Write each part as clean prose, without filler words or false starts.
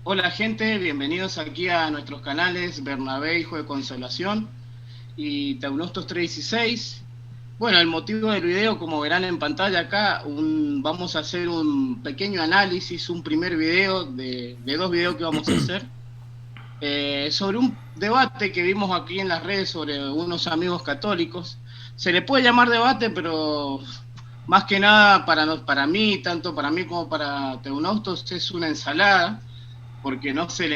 Hola gente, bienvenidos aquí a nuestros canales Bernabé, Hijo de Consolación y Teunostos 316. Bueno, el motivo del video, como verán en pantalla acá, vamos a hacer un pequeño análisis, un primer video de dos videos que vamos a hacer, sobre un debate que vimos aquí en las redes sobre unos amigos católicos. Se le puede llamar debate, pero más que nada para mí, tanto para mí como para Teunostos, es una ensalada porque no se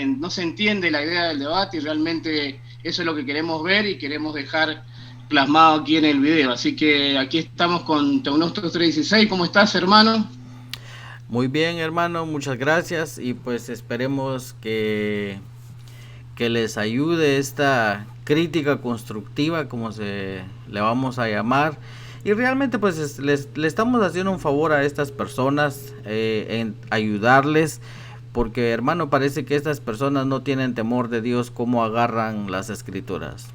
entiende la idea del debate y realmente eso es lo que queremos ver y queremos dejar plasmado aquí en el video. Así que aquí estamos con Teunostos 316. ¿Cómo estás, hermano? Muy bien, hermano, muchas gracias y pues esperemos que les ayude esta crítica constructiva, como se le vamos a llamar. Y realmente pues le estamos haciendo un favor a estas personas en ayudarles, porque hermano, parece que estas personas no tienen temor de Dios como agarran las escrituras.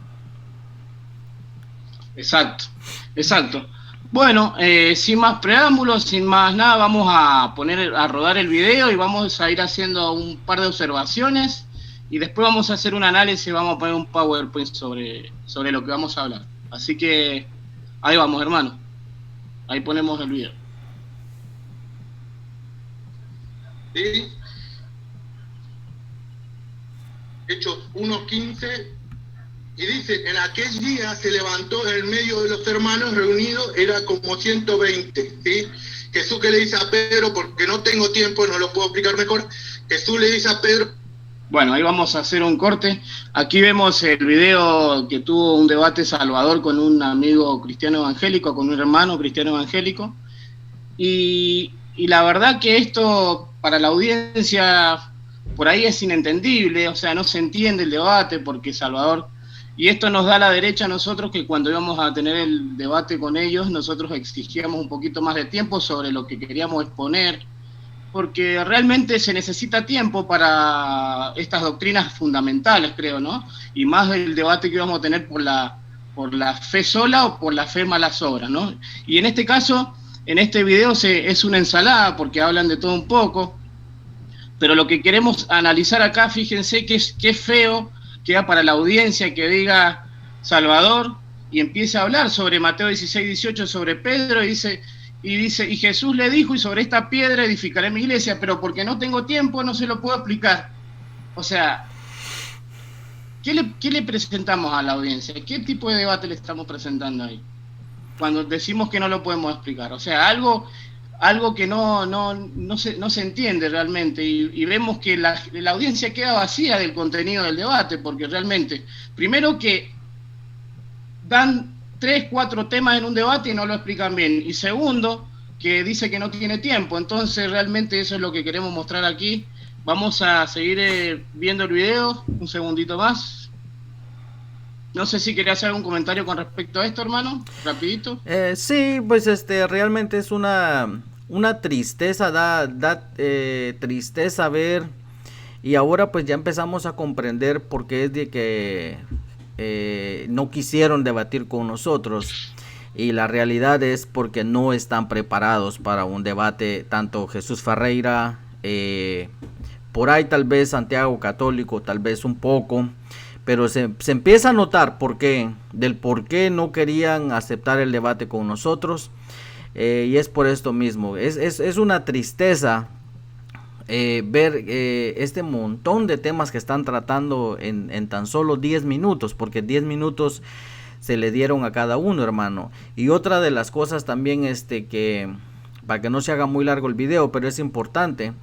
Exacto, exacto. Bueno, sin más preámbulos, sin más nada, vamos a poner a rodar el video y vamos a ir haciendo un par de observaciones y después vamos a hacer un análisis, vamos a poner un PowerPoint sobre lo que vamos a hablar. Así que ahí vamos, hermano. Ahí ponemos el video. ¿Sí? Hechos 1:15, y dice: en aquel día se levantó en medio de los hermanos reunidos, era como 120, ¿sí? Jesús que le dice a Pedro, porque no tengo tiempo, no lo puedo explicar mejor, Jesús le dice a Pedro. Bueno, ahí vamos a hacer un corte. Aquí vemos el video que tuvo un debate Salvador con un amigo cristiano evangélico, con un hermano cristiano evangélico. Y la verdad que esto para la audiencia por ahí es inentendible, o sea, no se entiende el debate porque Salvador, y esto nos da la derecha a nosotros que cuando íbamos a tener el debate con ellos, nosotros exigíamos un poquito más de tiempo sobre lo que queríamos exponer, porque realmente se necesita tiempo para estas doctrinas fundamentales, creo, ¿no? Y más del debate que íbamos a tener por la fe sola o por la fe malas obras, ¿no? Y en este caso, en este video es una ensalada porque hablan de todo un poco, pero lo que queremos analizar acá, fíjense que es feo, queda para la audiencia que diga Salvador y empiece a hablar sobre Mateo 16-18, sobre Pedro, y Jesús le dijo, y sobre esta piedra edificaré mi iglesia, pero porque no tengo tiempo no se lo puedo explicar. O sea, ¿qué le presentamos a la audiencia? ¿Qué tipo de debate le estamos presentando ahí? Cuando decimos que no lo podemos explicar. O sea, algo que no se entiende realmente y vemos que la audiencia queda vacía del contenido del debate, porque realmente, primero que dan 3, 4 temas en un debate y no lo explican bien, y segundo, que dice que no tiene tiempo. Entonces realmente eso es lo que queremos mostrar aquí. Vamos a seguir viendo el video, un segundito más. No sé si querías hacer algún comentario con respecto a esto, hermano, rapidito. Sí, pues realmente es una tristeza, da tristeza ver. Y ahora pues ya empezamos a comprender por qué es de que no quisieron debatir con nosotros. Y la realidad es porque no están preparados para un debate, tanto Jesús Ferreira, por ahí tal vez Santiago Católico, tal vez un poco. Pero se empieza a notar del por qué no querían aceptar el debate con nosotros. Y es por esto mismo. Es una tristeza ver este montón de temas que están tratando en tan solo 10 minutos, porque 10 minutos se le dieron a cada uno, hermano. Y otra de las cosas también, que para que no se haga muy largo el video, pero es importante,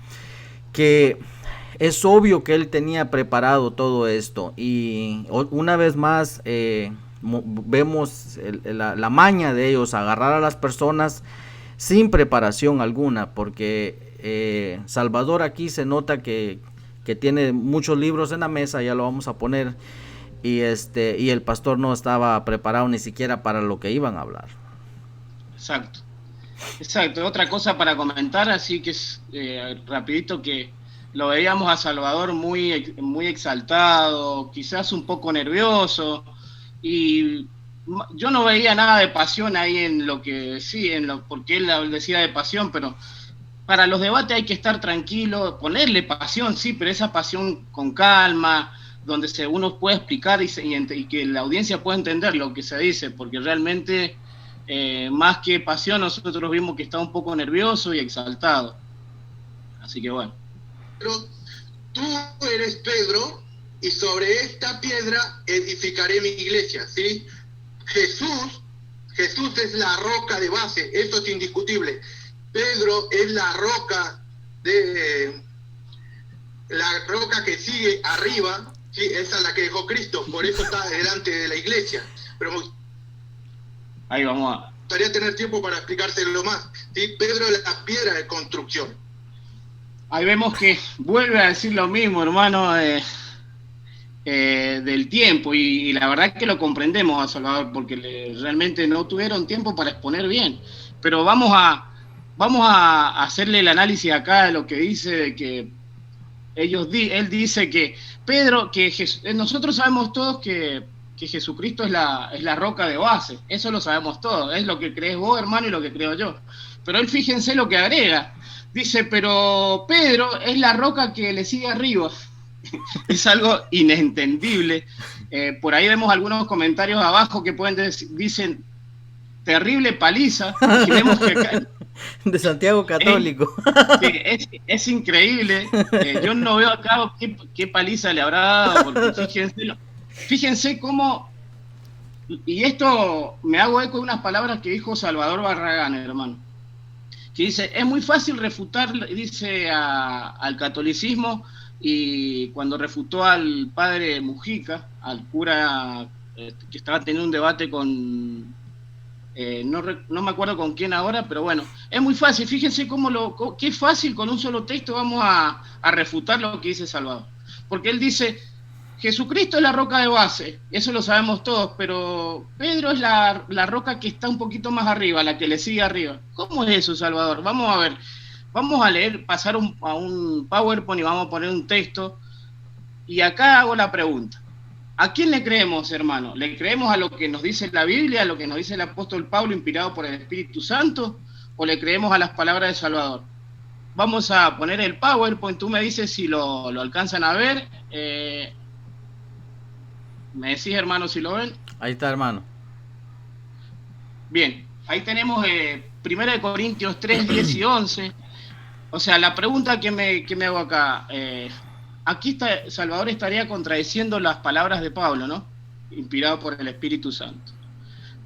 que es obvio que él tenía preparado todo esto. Y una vez más vemos la maña de ellos, agarrar a las personas sin preparación alguna, porque Salvador aquí se nota que tiene muchos libros en la mesa, ya lo vamos a poner, y el pastor no estaba preparado ni siquiera para lo que iban a hablar. Exacto. Exacto, otra cosa para comentar, así que es rapidito, que lo veíamos a Salvador muy exaltado, quizás un poco nervioso, y yo no veía nada de pasión ahí en lo que sí, porque él decía de pasión, pero para los debates hay que estar tranquilo, ponerle pasión, sí, pero esa pasión con calma, donde uno puede explicar y que la audiencia pueda entender lo que se dice, porque realmente, más que pasión, nosotros vimos que está un poco nervioso y exaltado. Así que bueno. Pero tú eres Pedro, y sobre esta piedra edificaré mi iglesia, ¿sí? Jesús es la roca de base, eso es indiscutible. Pedro es la roca que sigue arriba, ¿sí? Esa es la que dejó Cristo, por eso está delante de la iglesia. Pero ahí vamos me gustaría tener tiempo para explicárselo más, ¿sí? Pedro es la piedra de construcción. Ahí vemos que vuelve a decir lo mismo, hermano, del tiempo, y la verdad que lo comprendemos a Salvador, porque realmente no tuvieron tiempo para exponer bien. Pero vamos a hacerle el análisis acá de lo que dice, de que él dice que Pedro, nosotros sabemos todos que Jesucristo es la roca de base, eso lo sabemos todos, es lo que crees vos, hermano, y lo que creo yo. Pero él, fíjense lo que agrega, dice, pero Pedro es la roca que le sigue arriba. Es algo inentendible. Por ahí vemos algunos comentarios abajo que dicen terrible paliza, y vemos que acá, de Santiago Católico. Es increíble. Yo no veo acá qué paliza le habrá dado, porque fíjense cómo, y esto me hago eco de unas palabras que dijo Salvador Barragán, hermano, que dice, es muy fácil refutar, dice, al catolicismo, y cuando refutó al padre Mujica, al cura que estaba teniendo un debate con... no me acuerdo con quién ahora, pero bueno, es muy fácil, fíjense qué fácil con un solo texto vamos a refutar lo que dice Salvador, porque él dice, Jesucristo es la roca de base, eso lo sabemos todos, pero Pedro es la roca que está un poquito más arriba, la que le sigue arriba. ¿Cómo es eso, Salvador? Vamos a ver, vamos a leer, pasar a un PowerPoint y vamos a poner un texto, y acá hago la pregunta. ¿A quién le creemos, hermano? ¿Le creemos a lo que nos dice la Biblia, a lo que nos dice el apóstol Pablo inspirado por el Espíritu Santo, o le creemos a las palabras de Salvador? Vamos a poner el PowerPoint, tú me dices si lo alcanzan a ver. ¿Me decís, hermano, si lo ven? Ahí está, hermano. Bien, ahí tenemos 1 Corintios 3, 10 y 11. O sea, la pregunta que me hago acá... aquí Salvador estaría contradiciendo las palabras de Pablo, ¿no? Inspirado por el Espíritu Santo.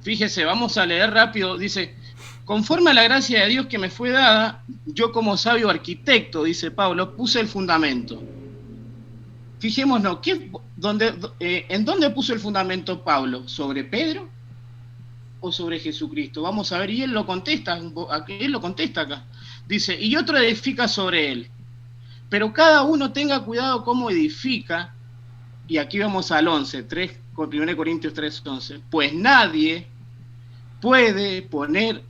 Fíjese, vamos a leer rápido, dice, conforme a la gracia de Dios que me fue dada, yo como sabio arquitecto, dice Pablo, puse el fundamento. Fijémonos, ¿en dónde puso el fundamento Pablo? ¿Sobre Pedro o sobre Jesucristo? Vamos a ver, y él lo contesta acá. Dice, y otro edifica sobre él. Pero cada uno tenga cuidado cómo edifica, y aquí vamos al 11, 1 Corintios 3, 11, pues nadie puede poner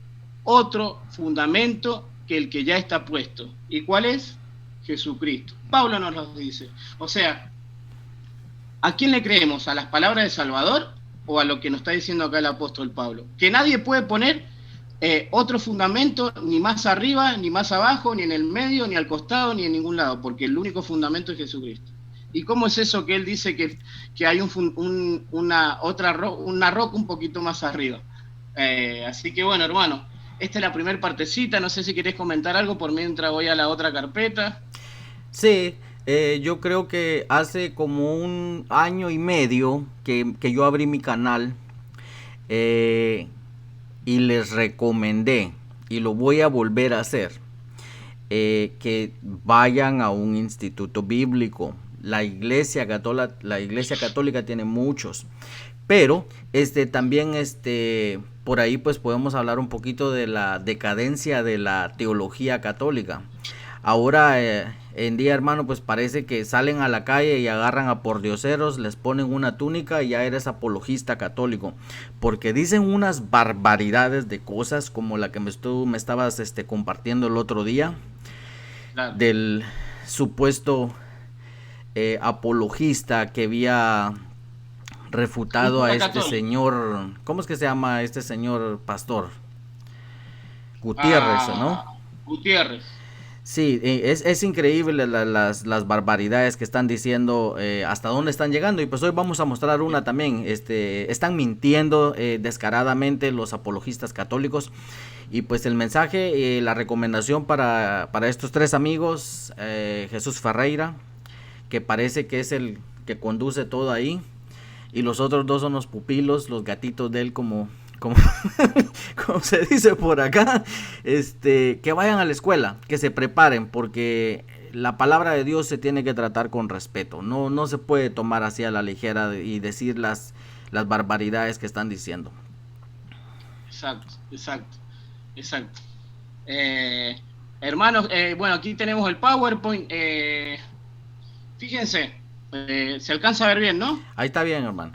otro fundamento que el que ya está puesto. ¿Y cuál es? Jesucristo. Pablo nos lo dice. O sea, ¿a quién le creemos? ¿A las palabras de Salvador o a lo que nos está diciendo acá el apóstol Pablo? Que nadie puede poner otro fundamento ni más arriba, ni más abajo, ni en el medio, ni al costado, ni en ningún lado, porque el único fundamento es Jesucristo. ¿Y cómo es eso que él dice que hay una roca un poquito más arriba? Así que bueno, hermano, esta es la primera partecita, no sé si querés comentar algo por mientras voy a la otra carpeta. Sí, yo creo que hace como 1 año y medio que yo abrí mi canal, y les recomendé, y lo voy a volver a hacer, que vayan a un instituto bíblico. La iglesia católica tiene muchos, pero también por ahí pues podemos hablar un poquito de la decadencia de la teología católica. Ahora en día, hermano, pues parece que salen a la calle y agarran a pordioseros, les ponen una túnica y ya eres apologista católico, porque dicen unas barbaridades de cosas como la que me estabas compartiendo el otro día, claro, del supuesto apologista que había refutado a señor, ¿cómo es que se llama este señor pastor? Gutiérrez, ¿no? Gutiérrez. Sí, es increíble las barbaridades que están diciendo, hasta dónde están llegando. Y pues hoy vamos a mostrar una también. Están mintiendo descaradamente los apologistas católicos. Y pues el mensaje, la recomendación para estos tres amigos, Jesús Ferreira, que parece que es el que conduce todo ahí, y los otros dos son los pupilos, los gatitos de él, como como se dice por acá, que vayan a la escuela, que se preparen, porque la palabra de Dios se tiene que tratar con respeto. No se puede tomar así a la ligera y decir las barbaridades que están diciendo. Exacto. Hermanos, bueno, aquí tenemos el PowerPoint. Fíjense, se alcanza a ver bien, ¿no? Ahí está bien, hermano.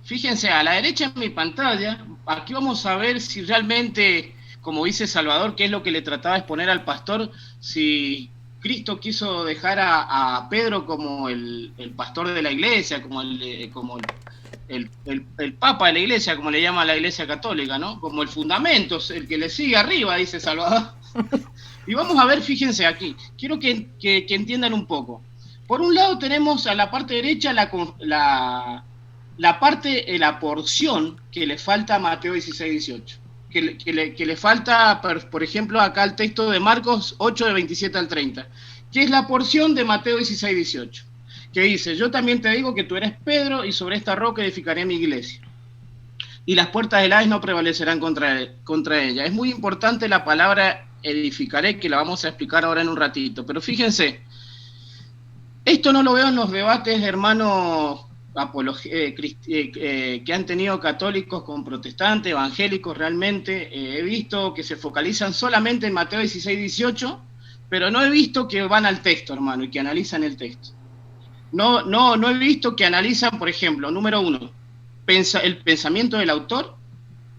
Fíjense, a la derecha en mi pantalla, aquí vamos a ver si realmente, como dice Salvador, qué es lo que le trataba de exponer al pastor, si Cristo quiso dejar a Pedro como el pastor de la iglesia, como el papa de la iglesia, como le llama la iglesia católica, ¿no? Como el fundamento, el que le sigue arriba, dice Salvador. Y vamos a ver, fíjense aquí, quiero que entiendan un poco. Por un lado tenemos a la parte derecha la porción que le falta a Mateo 16-18, que le falta, por ejemplo, acá el texto de Marcos 8, de 27 al 30, que es la porción de Mateo 16-18, que dice: yo también te digo que tú eres Pedro, y sobre esta roca edificaré mi iglesia, y las puertas del Hades no prevalecerán contra ella. Es muy importante la palabra edificaré, que la vamos a explicar ahora en un ratito, pero fíjense, esto no lo veo en los debates, hermanos, que han tenido católicos con protestantes, evangélicos. Realmente he visto que se focalizan solamente en Mateo 16-18, pero no he visto que van al texto, hermano, y que analizan el texto. No he visto que analizan, por ejemplo, número uno, el pensamiento del autor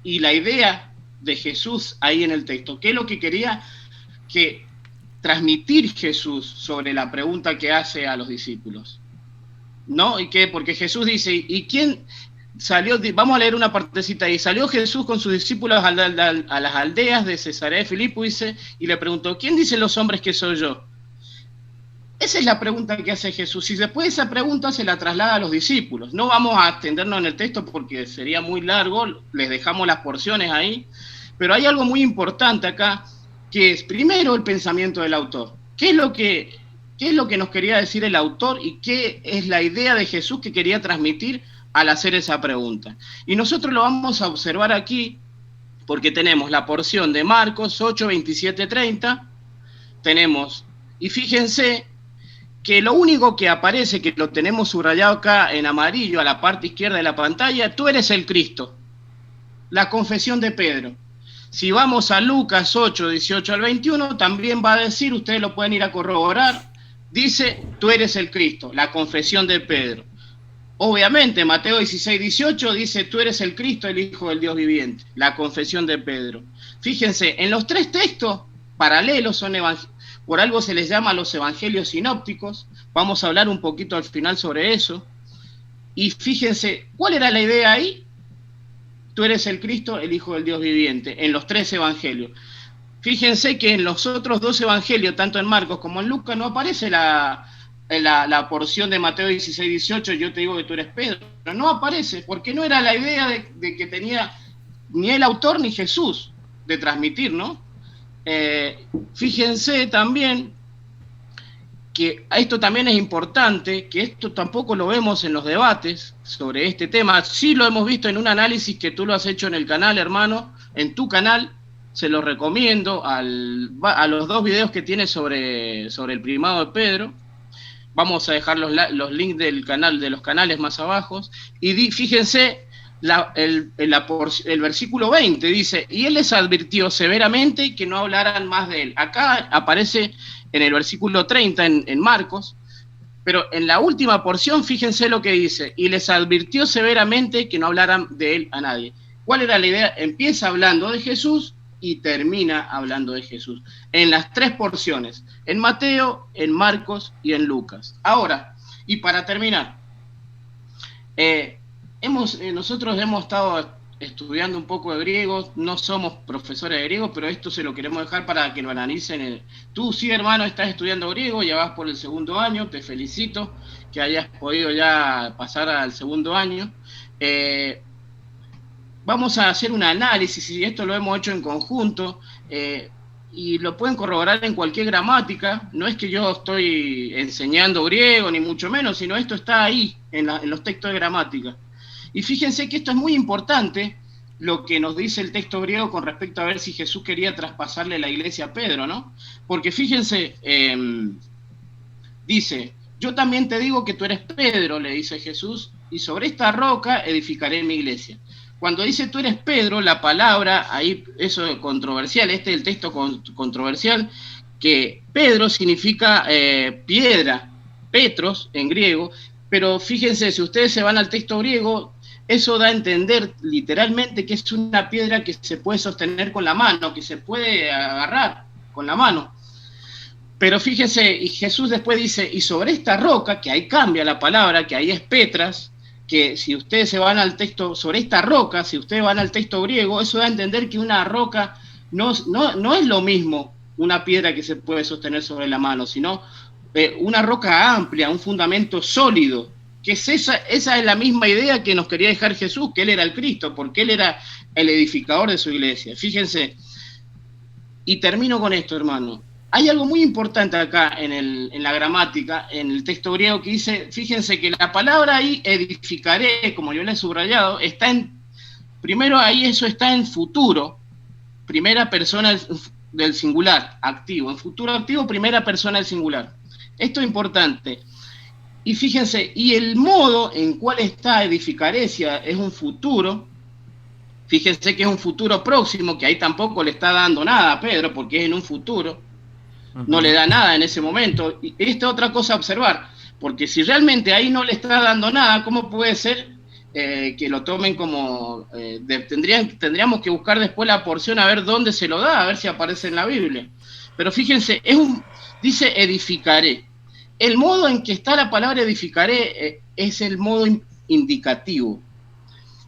y la idea de Jesús ahí en el texto. ¿Qué es lo que quería transmitir Jesús sobre la pregunta que hace a los discípulos? ¿No? ¿Y qué? Porque Jesús dice, ¿y quién salió? Vamos a leer una partecita ahí. Salió Jesús con sus discípulos a las aldeas de Cesarea de Filipo, dice, y le preguntó: ¿quién dicen los hombres que soy yo? Esa es la pregunta que hace Jesús. Y después de esa pregunta se la traslada a los discípulos. No vamos a extendernos en el texto porque sería muy largo, les dejamos las porciones ahí, pero hay algo muy importante acá, que es primero el pensamiento del autor. ¿Qué es lo que nos quería decir el autor y qué es la idea de Jesús que quería transmitir al hacer esa pregunta? Y nosotros lo vamos a observar aquí porque tenemos la porción de Marcos 8, 27, 30, tenemos, y fíjense que lo único que aparece, que lo tenemos subrayado acá en amarillo a la parte izquierda de la pantalla: tú eres el Cristo, la confesión de Pedro. Si vamos a Lucas 8, 18 al 21, también va a decir, ustedes lo pueden ir a corroborar, dice: tú eres el Cristo, la confesión de Pedro. Obviamente, Mateo 16, 18 dice: tú eres el Cristo, el Hijo del Dios viviente, la confesión de Pedro. Fíjense, en los tres textos paralelos son por algo se les llama los evangelios sinópticos. Vamos a hablar un poquito al final sobre eso. Y fíjense, ¿cuál era la idea ahí? Tú eres el Cristo, el Hijo del Dios viviente, en los tres evangelios. Fíjense que en los otros dos evangelios, tanto en Marcos como en Lucas, no aparece la porción de Mateo 16, 18, yo te digo que tú eres Pedro. No aparece, porque no era la idea de que tenía ni el autor ni Jesús de transmitir, ¿no? Fíjense también que esto también es importante, que esto tampoco lo vemos en los debates sobre este tema. Sí lo hemos visto en un análisis que tú lo has hecho en el canal, hermano, en tu canal. Se lo recomiendo a los dos videos que tiene sobre el primado de Pedro. Vamos a dejar los links del canal, de los canales más abajo. Y fíjense, el versículo 20 dice: y él les advirtió severamente que no hablaran más de él. Acá aparece en el versículo 30 en Marcos, pero en la última porción fíjense lo que dice: y les advirtió severamente que no hablaran de él a nadie. ¿Cuál era la idea? Empieza hablando de Jesús y termina hablando de Jesús, en las tres porciones, en Mateo, en Marcos y en Lucas. Ahora, y para terminar, nosotros hemos estado estudiando un poco de griego, no somos profesores de griego, pero esto se lo queremos dejar para que lo analicen. Tú sí, hermano, estás estudiando griego, ya vas por el segundo año, te felicito que hayas podido ya pasar al segundo año. Vamos a hacer un análisis, y esto lo hemos hecho en conjunto, y lo pueden corroborar en cualquier gramática. No es que yo estoy enseñando griego, ni mucho menos, sino esto está ahí, en los textos de gramática. Y fíjense que esto es muy importante, lo que nos dice el texto griego con respecto a ver si Jesús quería traspasarle la iglesia a Pedro, ¿no? Porque fíjense, dice, yo también te digo que tú eres Pedro, le dice Jesús, y sobre esta roca edificaré mi iglesia. Cuando dice tú eres Pedro, la palabra, ahí eso es controversial, este es el texto controversial, que Pedro significa piedra, Petros en griego, pero fíjense, si ustedes se van al texto griego, eso da a entender literalmente que es una piedra que se puede sostener con la mano, que se puede agarrar con la mano. Pero fíjense, y Jesús después dice, y sobre esta roca, que ahí cambia la palabra, que ahí es Petras, que si ustedes se van al texto, sobre esta roca, si ustedes van al texto griego, eso da a entender que una roca no es lo mismo una piedra que se puede sostener sobre la mano, sino una roca amplia, un fundamento sólido, que es esa es la misma idea que nos quería dejar Jesús, que Él era el Cristo, porque Él era el edificador de su iglesia. Fíjense, y termino con esto, hermano. Hay algo muy importante acá en la gramática, en el texto griego, que dice, fíjense que la palabra ahí, edificaré, como yo le he subrayado, está primero ahí eso está en futuro, primera persona del singular, activo, en futuro activo, primera persona del singular. Esto es importante. Y fíjense, y el modo en cual está edificaré, si es un futuro, fíjense que es un futuro próximo, que ahí tampoco le está dando nada a Pedro, porque es en un futuro, no le da nada en ese momento. Y esta es otra cosa a observar, porque si realmente ahí no le está dando nada, ¿cómo puede ser que lo tomen como... tendríamos que buscar después la porción a ver dónde se lo da, a ver si aparece en la Biblia. Pero fíjense, dice edificaré. El modo en que está la palabra edificaré es el modo indicativo.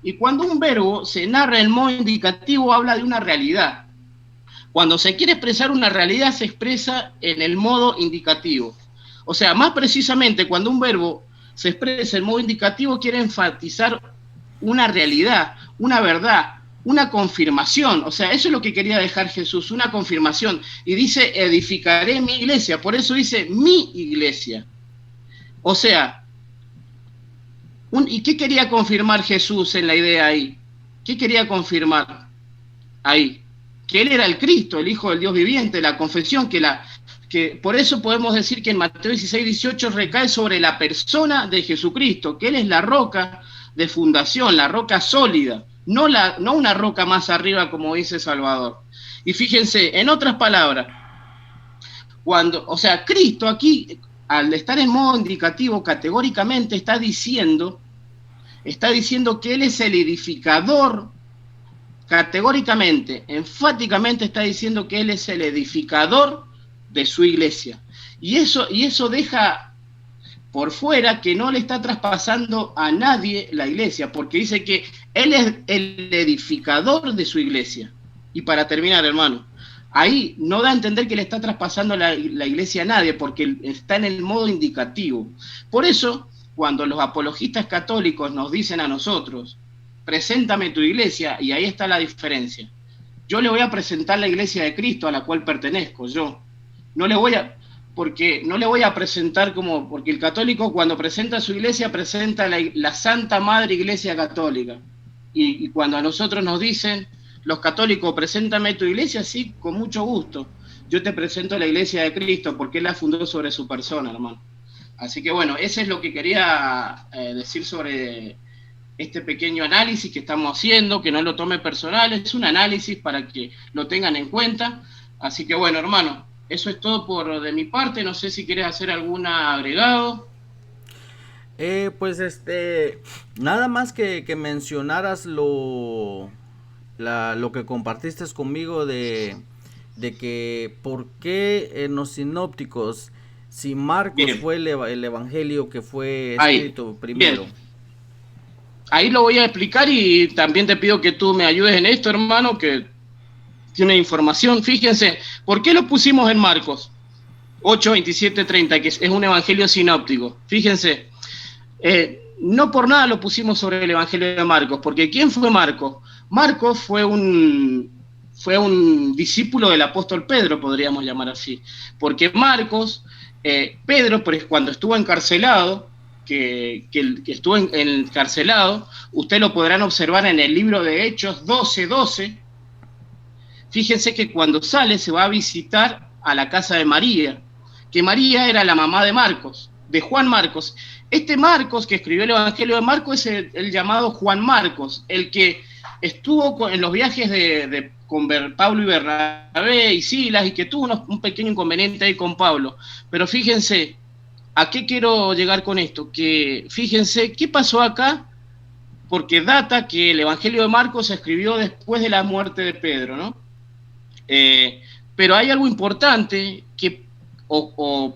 Y cuando un verbo se narra en modo indicativo, habla de una realidad. Cuando se quiere expresar una realidad, se expresa en el modo indicativo. O sea, más precisamente, cuando un verbo se expresa en modo indicativo, quiere enfatizar una realidad, una verdad, una confirmación. O sea, eso es lo que quería dejar Jesús, una confirmación. Y dice, edificaré mi iglesia. Por eso dice, mi iglesia. O sea, ¿y qué quería confirmar Jesús en la idea ahí? ¿Qué quería confirmar ahí? Que Él era el Cristo, el Hijo del Dios viviente, la confesión, que por eso podemos decir que en Mateo 16, 18 recae sobre la persona de Jesucristo, que Él es la roca de fundación, la roca sólida, no una roca más arriba como dice Salvador. Y fíjense, en otras palabras, Cristo aquí, al estar en modo indicativo, categóricamente está diciendo que Él es el edificador, categóricamente, enfáticamente está diciendo que Él es el edificador de su iglesia. Y eso deja por fuera que no le está traspasando a nadie la iglesia, porque dice que Él es el edificador de su iglesia. Y para terminar, hermano, ahí no da a entender que le está traspasando la iglesia a nadie, porque está en el modo indicativo. Por eso, cuando los apologistas católicos nos dicen a nosotros, preséntame tu iglesia, y ahí está la diferencia. Yo le voy a presentar la iglesia de Cristo a la cual pertenezco, yo. No le voy a presentar porque el católico cuando presenta su iglesia presenta la Santa Madre Iglesia Católica. Y cuando a nosotros nos dicen, los católicos, preséntame tu iglesia, sí, con mucho gusto. Yo te presento la iglesia de Cristo porque Él la fundó sobre su persona, hermano. Así que bueno, eso es lo que quería decir sobre este pequeño análisis que estamos haciendo, que no lo tome personal, es un análisis para que lo tengan en cuenta. Así que bueno, hermano, eso es todo de mi parte. No sé si quieres hacer algún agregado. Nada más que mencionaras lo que compartiste conmigo de que por qué en los sinópticos, si Marcos fue el evangelio que fue escrito primero. ahí lo voy a explicar y también te pido que tú me ayudes en esto, hermano, que tiene información. Fíjense, ¿por qué lo pusimos en Marcos 8, 27, 30, que es un evangelio sinóptico? Fíjense, no por nada lo pusimos sobre el evangelio de Marcos, porque ¿quién fue Marcos? Marcos fue un discípulo del apóstol Pedro, podríamos llamar así, porque Marcos, Pedro, pues, cuando estuvo encarcelado, que estuvo encarcelado, ustedes lo podrán observar en el libro de Hechos 12:12. Fíjense que cuando sale se va a visitar a la casa de María, que María era la mamá de Marcos, de Juan Marcos. Este Marcos que escribió el Evangelio de Marcos es el llamado Juan Marcos, el que estuvo en los viajes con Pablo y Bernabé y Silas, y que tuvo un pequeño inconveniente ahí con Pablo. Pero fíjense, ¿a qué quiero llegar con esto? Que fíjense, ¿qué pasó acá? Porque data que el Evangelio de Marcos se escribió después de la muerte de Pedro, ¿no? Pero hay algo importante que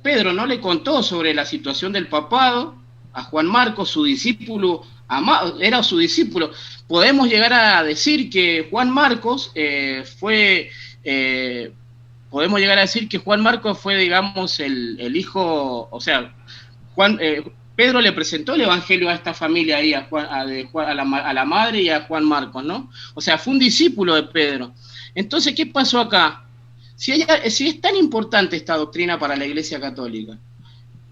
Pedro no le contó sobre la situación del papado a Juan Marcos, su discípulo amado, era su discípulo. Podemos llegar a decir que Juan Marcos podemos llegar a decir que Juan Marcos fue, digamos, el hijo, o sea, Pedro le presentó el evangelio a esta familia ahí, a la madre y a Juan Marcos, ¿no? O sea, fue un discípulo de Pedro. Entonces, ¿qué pasó acá? Si es tan importante esta doctrina para la Iglesia Católica,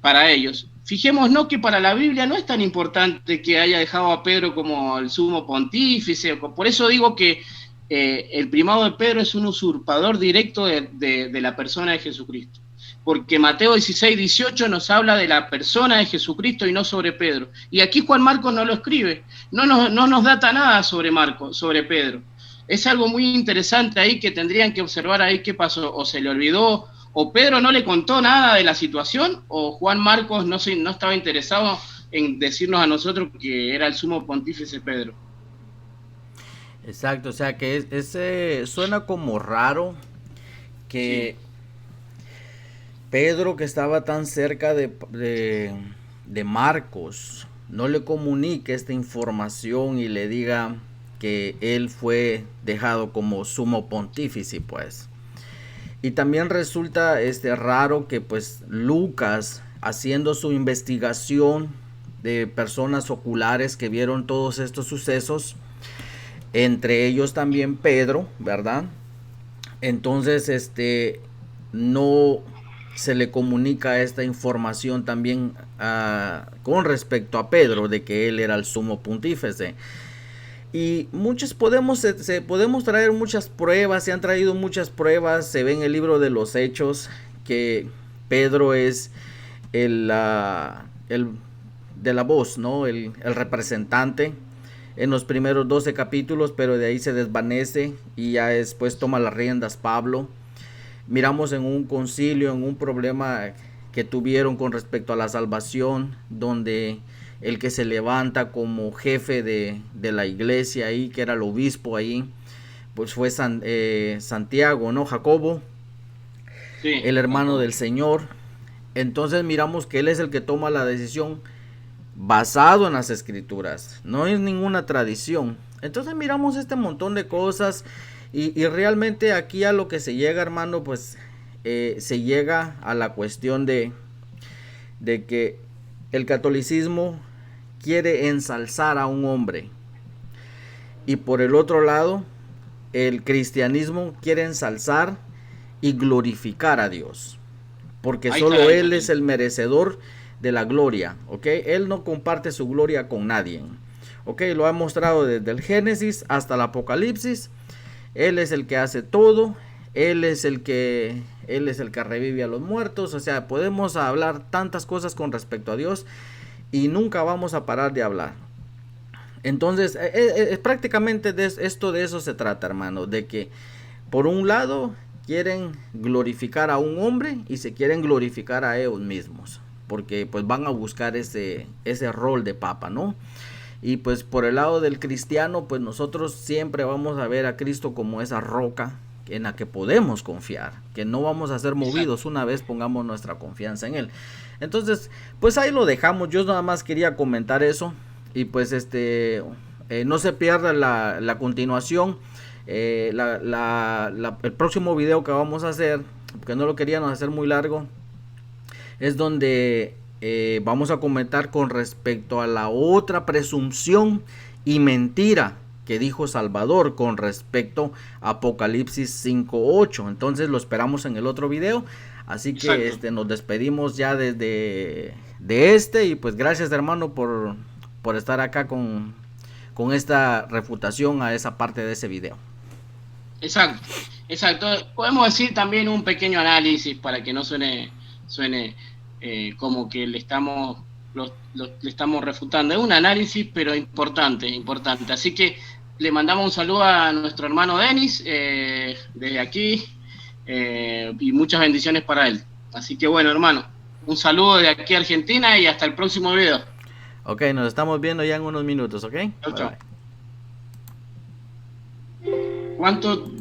para ellos, fijémonos que para la Biblia no es tan importante que haya dejado a Pedro como el sumo pontífice. Por eso digo que el primado de Pedro es un usurpador directo de la persona de Jesucristo. Porque Mateo 16:18 nos habla de la persona de Jesucristo y no sobre Pedro. Y aquí Juan Marcos no lo escribe, no nos data nada sobre Pedro. Es algo muy interesante ahí que tendrían que observar ahí qué pasó. O se le olvidó, o Pedro no le contó nada de la situación, o Juan Marcos no estaba interesado en decirnos a nosotros que era el sumo pontífice Pedro. Exacto, o sea que ese suena como raro que sí. Pedro, que estaba tan cerca de Marcos, no le comunique esta información y le diga que él fue dejado como sumo pontífice, pues. Y también resulta raro que pues Lucas, haciendo su investigación de personas oculares que vieron todos estos sucesos, entre ellos también Pedro, ¿verdad? Entonces no se le comunica esta información también con respecto a Pedro, de que él era el sumo pontífice. Y podemos traer muchas pruebas, se han traído muchas pruebas, se ve en el libro de los Hechos que Pedro es el de la voz, ¿no? El representante en los primeros 12 capítulos, pero de ahí se desvanece y ya después toma las riendas Pablo. Miramos en un concilio, en un problema que tuvieron con respecto a la salvación, donde el que se levanta como jefe de la iglesia ahí, que era el obispo ahí, pues fue Santiago, ¿no? Jacobo, sí, el hermano del Señor. Entonces miramos que él es el que toma la decisión basado en las escrituras, no es ninguna tradición. Entonces miramos este montón de cosas y realmente aquí a lo que se llega, hermano, pues se llega a la cuestión de que el catolicismo quiere ensalzar a un hombre, y por el otro lado el cristianismo quiere ensalzar y glorificar a Dios, porque solo Él es el merecedor de la gloria, ¿ok? Él no comparte su gloria con nadie, ¿ok? Lo ha mostrado desde el Génesis hasta el Apocalipsis. Él es el que hace todo, Él es el que revive a los muertos. O sea, podemos hablar tantas cosas con respecto a Dios y nunca vamos a parar de hablar. Entonces, prácticamente de eso se trata, hermano, de que por un lado quieren glorificar a un hombre y se quieren glorificar a ellos mismos, porque pues van a buscar ese rol de papa, ¿no? Y pues por el lado del cristiano, pues nosotros siempre vamos a ver a Cristo como esa roca en la que podemos confiar, que no vamos a ser movidos una vez pongamos nuestra confianza en Él. Entonces, pues ahí lo dejamos. Yo nada más quería comentar eso. y pues no se pierda la continuación. El próximo video que vamos a hacer, porque no lo queríamos hacer muy largo, es donde vamos a comentar con respecto a la otra presunción y mentira que dijo Salvador con respecto a Apocalipsis 5:8. Entonces lo esperamos en el otro video. Así que nos despedimos ya de y pues gracias, hermano, por estar acá con esta refutación a esa parte de ese video. Exacto. Podemos decir también un pequeño análisis para que no suene como que le estamos refutando. Es un análisis, pero importante. Así que le mandamos un saludo a nuestro hermano Denis desde aquí, y muchas bendiciones para él. Así que bueno, hermano, un saludo de aquí a Argentina y hasta el próximo video. Ok, nos estamos viendo ya en unos minutos, ¿ok? Chau. ¿Cuánto?